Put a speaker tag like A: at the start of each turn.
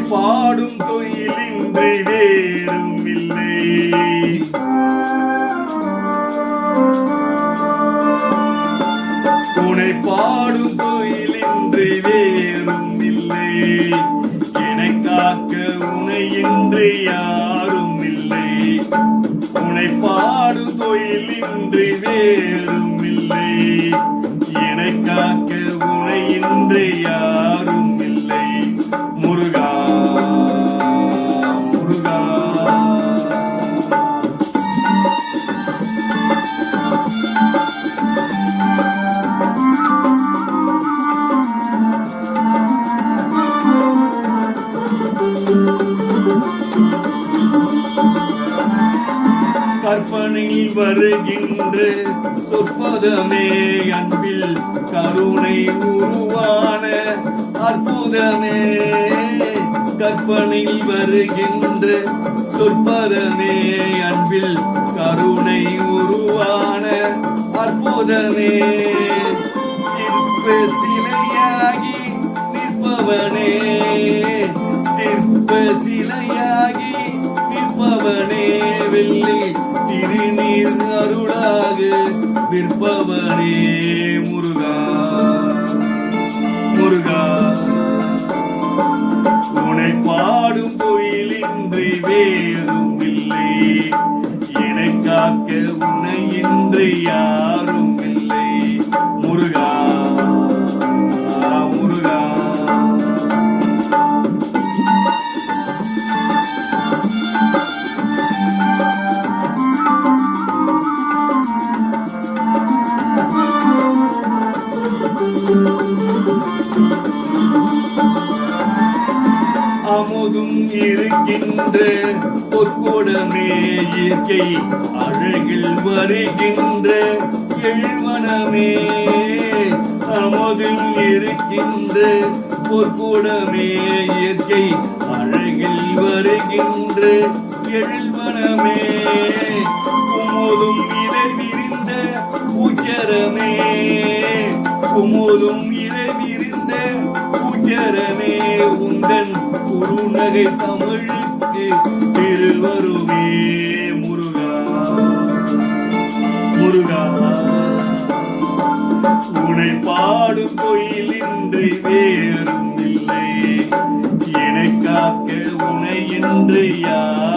A: பாடும் தொழிலின்றி வேறும் இல்லை. உனை பாடும் தொழிலின்றி வேறும் இல்லை. என்னை காக்க உனை இன்றி யாரும் இல்லை. உனை பாடும் தொழிலின்றி வேறும் இல்லை. என்னை காக்க உனை இன்றி யாரும் இல்லை. முருகா முருகா கற்பனையில் வருகின்ற சொற்பதமே அன்பில் கருணை உருவான அற்புதமே. கற்பனையில் வருகின்ற சொற்பதமே அன்பில் கருணை உருவான அற்புதமே. சிற்ப சிலையாகி நிற்பவனே, சிற்ப சிலையாகி நிற்பவனே, வெள்ளி திருநீர் அருளாக விற்பவனே. முருகா முருகா உனை பாடும் கோயிலின்றி வேறும் இல்லை. என்னை காக்க உன்னை இன்றி யாரும் இல்லை. முருகா முருகா அமுதும் இருக்கின்ற பொற்கொடமே இயற்கை அழகில் வருகின்ற எழுமனமே. அமுதில் இருக்கின்ற பொற்கொடமே இயற்கை அழகில் வருகின்ற எழுமனமே. குமுதும் இதழ் விரிந்த உச்சரமே, குமுதும் இதழ் விரிந்த உச்சரமே. உந்தன் குறுநகை தமிழுக்கு திருவருமே. முருகா முருகா உனை பாடும் கோயிலின்றி வேறும் இல்லை. என்னை காக்க உனை இன்று யார்